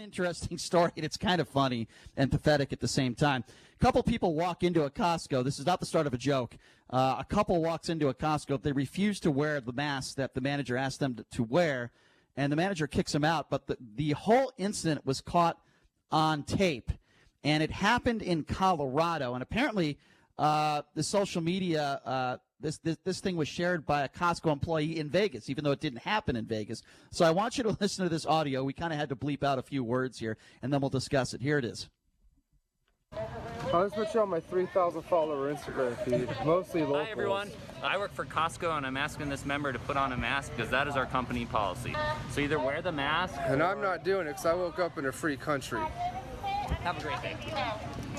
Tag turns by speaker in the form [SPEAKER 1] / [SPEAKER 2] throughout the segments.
[SPEAKER 1] interesting story, and it's kind of funny and pathetic at the same time. A couple people walk into a Costco. This is not the start of a joke. A couple walks into a Costco. They refuse to wear the mask that the manager asked them to wear, and the manager kicks them out. But the whole incident was caught on tape, and it happened in Colorado. And apparently the social media this thing was shared by a Costco employee in Vegas, even though it didn't happen in Vegas. So I want you to listen to this audio. We kind of had to bleep out a few words here, and then we'll discuss it. Here it is.
[SPEAKER 2] I'll just put you on my 3,000 follower Instagram feed, mostly locals.
[SPEAKER 3] Hi everyone, I work for Costco and I'm asking this member to put on a mask because that is our company policy. So either wear the mask.
[SPEAKER 2] And I'm not doing it because I woke up in a free country.
[SPEAKER 3] Have a great day.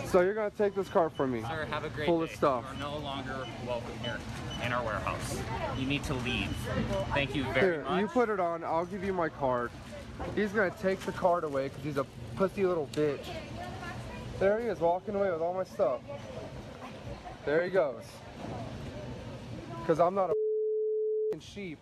[SPEAKER 2] So you're going to take this cart from me?
[SPEAKER 3] Sir, have a great
[SPEAKER 2] full
[SPEAKER 3] day.
[SPEAKER 2] Of stuff.
[SPEAKER 3] You are no longer welcome here in our warehouse. You need to leave. Thank you very much.
[SPEAKER 2] You put it on, I'll give you my card. He's going to take the card away because he's a pussy little bitch. There he is, walking away with all my stuff. There he goes. Because I'm not a sheep.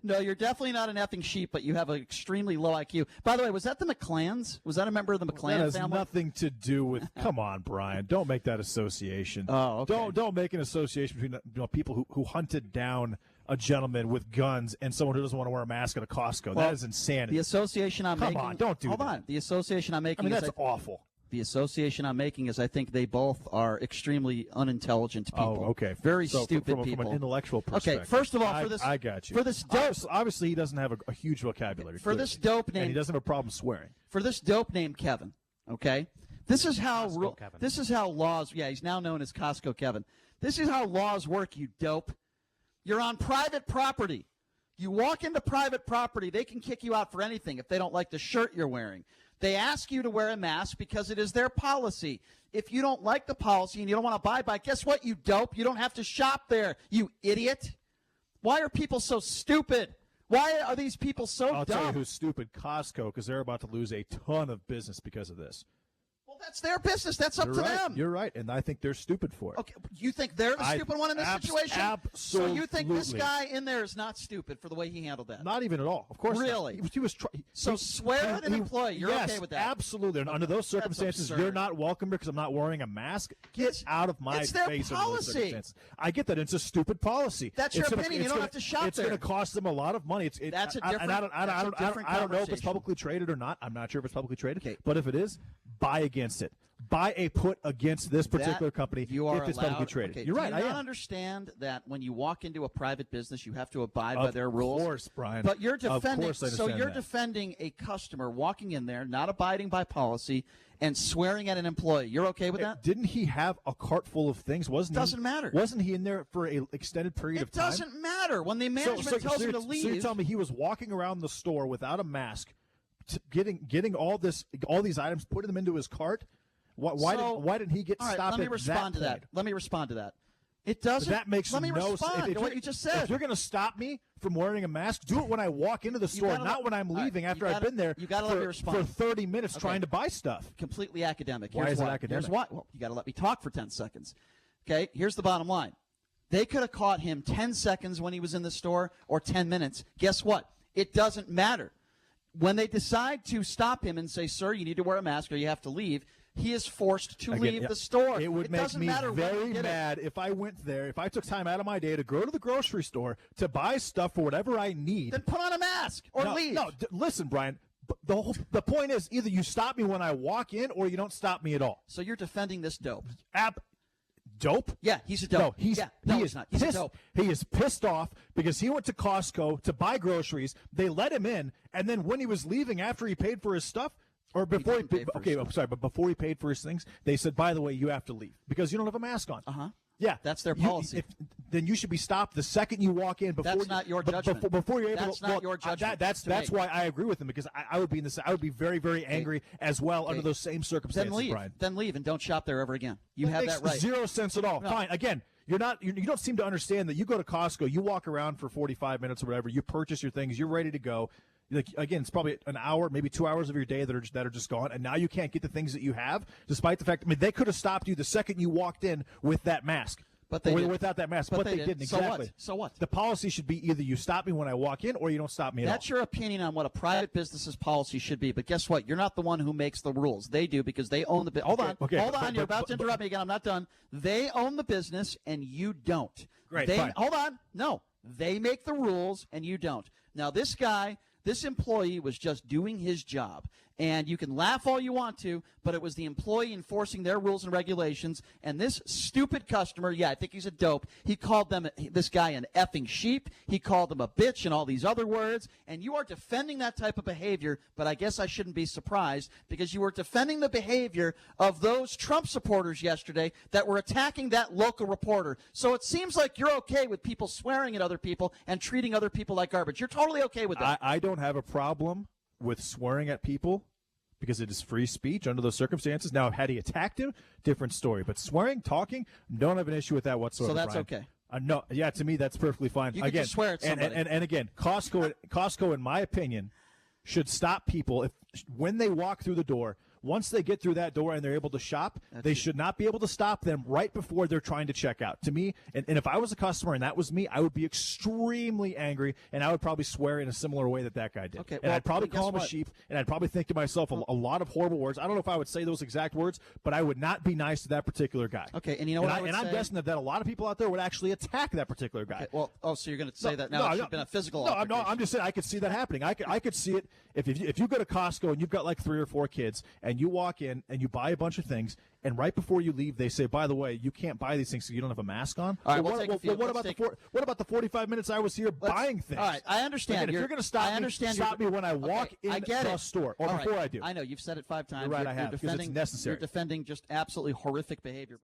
[SPEAKER 1] No, you're definitely not an effing sheep, but you have an extremely low IQ. By the way, was that the McClans? Was that a member of the McClan
[SPEAKER 4] that has
[SPEAKER 1] family?
[SPEAKER 4] Nothing to do with. Come on, Brian. Don't make that association.
[SPEAKER 1] Oh, okay.
[SPEAKER 4] Don't make an association between people who hunted down a gentleman with guns and someone who doesn't want to wear a mask at a Costco. That is insanity.
[SPEAKER 1] The association I'm making.
[SPEAKER 4] Come on, don't do that.
[SPEAKER 1] Hold on. The association I'm making.
[SPEAKER 4] That's awful.
[SPEAKER 1] The association I'm making is I think they both are extremely unintelligent people.
[SPEAKER 4] Oh, okay.
[SPEAKER 1] Very
[SPEAKER 4] so
[SPEAKER 1] stupid people.
[SPEAKER 4] From an intellectual perspective.
[SPEAKER 1] Okay, first of all, for this,
[SPEAKER 4] I got you.
[SPEAKER 1] For this dope,
[SPEAKER 4] obviously he doesn't have a huge vocabulary.
[SPEAKER 1] For this dope name,
[SPEAKER 4] and he doesn't have a problem swearing.
[SPEAKER 1] For this dope named Kevin, okay. This is how
[SPEAKER 4] Kevin.
[SPEAKER 1] This is how laws. Yeah, he's now known as Costco Kevin. This is how laws work. You dope. You're on private property. You walk into private property, they can kick you out for anything if they don't like the shirt you're wearing. They ask you to wear a mask because it is their policy. If you don't like the policy and you don't want to abide by it, guess what, you dope? You don't have to shop there, you idiot. Why are people so stupid? Why are these people so dumb?
[SPEAKER 4] I'll tell you who's stupid, Costco, because they're about to lose a ton of business because of this.
[SPEAKER 1] Well, that's their business. That's up to them.
[SPEAKER 4] You're right, and I think they're stupid for it.
[SPEAKER 1] Okay, you think they're the stupid one in this situation?
[SPEAKER 4] Absolutely.
[SPEAKER 1] So you think this guy in there is not stupid for the way he handled that?
[SPEAKER 4] Not even at all. Of course
[SPEAKER 1] really?
[SPEAKER 4] not. He was
[SPEAKER 1] so swear at an employee. You're okay with that?
[SPEAKER 4] Yes, absolutely. And under those circumstances, you're not welcome because I'm not wearing a mask. Get out of my face.
[SPEAKER 1] It's their
[SPEAKER 4] under those
[SPEAKER 1] policy.
[SPEAKER 4] circumstances. I get that. It's a stupid policy.
[SPEAKER 1] That's your opinion. You don't have to shop
[SPEAKER 4] it's
[SPEAKER 1] there.
[SPEAKER 4] It's going to cost them a lot of money.
[SPEAKER 1] That's a different
[SPEAKER 4] I don't know if it's publicly traded or not. I'm not sure if it's publicly traded.
[SPEAKER 1] Okay.
[SPEAKER 4] But if it is, buy against it. Buy a put against this particular company
[SPEAKER 1] you are
[SPEAKER 4] if it's
[SPEAKER 1] allowed,
[SPEAKER 4] publicly traded.
[SPEAKER 1] Okay.
[SPEAKER 4] You're right.
[SPEAKER 1] Do you not understand that when you walk into a private business, you have to abide by their rules?
[SPEAKER 4] Of course, Brian.
[SPEAKER 1] But you're defending.
[SPEAKER 4] Of course I
[SPEAKER 1] so you're
[SPEAKER 4] that.
[SPEAKER 1] defending a customer walking in there, not abiding by policy, and swearing at an employee. You're okay with that?
[SPEAKER 4] Didn't he have a cart full of things?
[SPEAKER 1] Doesn't matter.
[SPEAKER 4] Wasn't he in there for an extended period of time?
[SPEAKER 1] It doesn't matter. When the management tells him to leave.
[SPEAKER 4] So you're telling me he was walking around the store without a mask, getting all these items, putting them into his cart? Why didn't he get stopped at that point?
[SPEAKER 1] Let me respond to that. It doesn't.
[SPEAKER 4] That makes
[SPEAKER 1] let me
[SPEAKER 4] no
[SPEAKER 1] respond
[SPEAKER 4] sense.
[SPEAKER 1] to what you just said.
[SPEAKER 4] If you're going to stop me from wearing a mask, do it when I walk into the store, not when I'm leaving after I've been there for 30 minutes trying to buy stuff.
[SPEAKER 1] Completely academic.
[SPEAKER 4] Why is it academic?
[SPEAKER 1] Here's why. Well, you got to let me talk for 10 seconds. Okay, here's the bottom line. They could have caught him 10 seconds when he was in the store or 10 minutes. Guess what? It doesn't matter. When they decide to stop him and say, sir, you need to wear a mask or you have to leave, he is forced to leave the store.
[SPEAKER 4] It would make me very mad if I went there, if I took time out of my day to go to the grocery store to buy stuff for whatever I need.
[SPEAKER 1] Then put on a mask or leave.
[SPEAKER 4] No, listen, Brian. The point is either you stop me when I walk in or you don't stop me at all.
[SPEAKER 1] So you're defending this dope.
[SPEAKER 4] Dope?
[SPEAKER 1] Yeah, he's a dope.
[SPEAKER 4] No, he's
[SPEAKER 1] not. He's a dope.
[SPEAKER 4] He is pissed off because he went to Costco to buy groceries. They let him in, and then when he was leaving after he paid for his stuff, or before he paid but before he paid for his things, they said, by the way, you have to leave because you don't have a mask on.
[SPEAKER 1] Uh-huh.
[SPEAKER 4] Yeah,
[SPEAKER 1] that's their policy.
[SPEAKER 4] Then you should be stopped the second you walk in.
[SPEAKER 1] That's not your judgment.
[SPEAKER 4] Before you're able
[SPEAKER 1] that's
[SPEAKER 4] to,
[SPEAKER 1] not your judgment.
[SPEAKER 4] That's why I agree with him because I would be in this. I would be very, very angry as well under those same circumstances.
[SPEAKER 1] Then leave.
[SPEAKER 4] Brian.
[SPEAKER 1] Then leave and don't shop there ever again. You have that right.
[SPEAKER 4] Makes zero sense at all.
[SPEAKER 1] No.
[SPEAKER 4] Fine. Again, you don't seem to understand that you go to Costco, you walk around for 45 minutes or whatever, you purchase your things, you're ready to go. Again, it's probably an hour, maybe 2 hours of your day that are just gone, and now you can't get the things that you have, despite the fact. I mean, they could have stopped you the second you walked in with that mask.
[SPEAKER 1] But they didn't.
[SPEAKER 4] without that mask. But they didn't. Exactly.
[SPEAKER 1] So what?
[SPEAKER 4] The policy should be either you stop me when I walk in or you don't stop me at all.
[SPEAKER 1] That's your opinion on what a private business's policy should be. But guess what? You're not the one who makes the rules. They do because they own the Hold on. Hold on. You're about to interrupt me again. I'm not done. They own the business and you don't.
[SPEAKER 4] Great.
[SPEAKER 1] Fine. Hold on. No. They make the rules and you don't. Now, this employee was just doing his job. And you can laugh all you want to, but it was the employee enforcing their rules and regulations. And this stupid customer, yeah, I think he's a dope. He called this guy an effing sheep. He called him a bitch and all these other words. And you are defending that type of behavior, but I guess I shouldn't be surprised because you were defending the behavior of those Trump supporters yesterday that were attacking that local reporter. So it seems like you're okay with people swearing at other people and treating other people like garbage. You're totally okay with that.
[SPEAKER 4] I don't have a problem with swearing at people because it is free speech under those circumstances. Now, had he attacked him, different story. But swearing, talking, don't have an issue with that whatsoever.
[SPEAKER 1] So that's
[SPEAKER 4] Brian.
[SPEAKER 1] okay.
[SPEAKER 4] No, yeah, to me that's perfectly fine.
[SPEAKER 1] You can just swear at somebody.
[SPEAKER 4] And again, Costco, in my opinion, should stop people when they walk through the door. Once they get through that door and they're able to shop, they should not be able to stop them right before they're trying to check out. To me, and if I was a customer and that was me, I would be extremely angry, and I would probably swear in a similar way that guy did.
[SPEAKER 1] Okay,
[SPEAKER 4] and I'd probably call him a sheep, and I'd probably think to myself a lot of horrible words. I don't know if I would say those exact words, but I would not be nice to that particular guy.
[SPEAKER 1] Okay, and you know what I would say?
[SPEAKER 4] I'm guessing that a lot of people out there would actually attack that particular guy.
[SPEAKER 1] Okay, well, so you're going to say that now it's been a physical altercation.
[SPEAKER 4] No, I'm just saying I could see that happening. I could see it if you go to Costco and you've got like 3 or 4 kids and you walk in and you buy a bunch of things, and right before you leave, they say, "By the way, you can't buy these things because you don't have a mask on."
[SPEAKER 1] All right,
[SPEAKER 4] what about the 45 minutes I was here buying things?
[SPEAKER 1] All right, I understand.
[SPEAKER 4] Again, if you're going to stop me when I walk in the store or before I do.
[SPEAKER 1] I know you've said it 5 times.
[SPEAKER 4] You're right, I have because it's necessary.
[SPEAKER 1] You're defending just absolutely horrific behavior.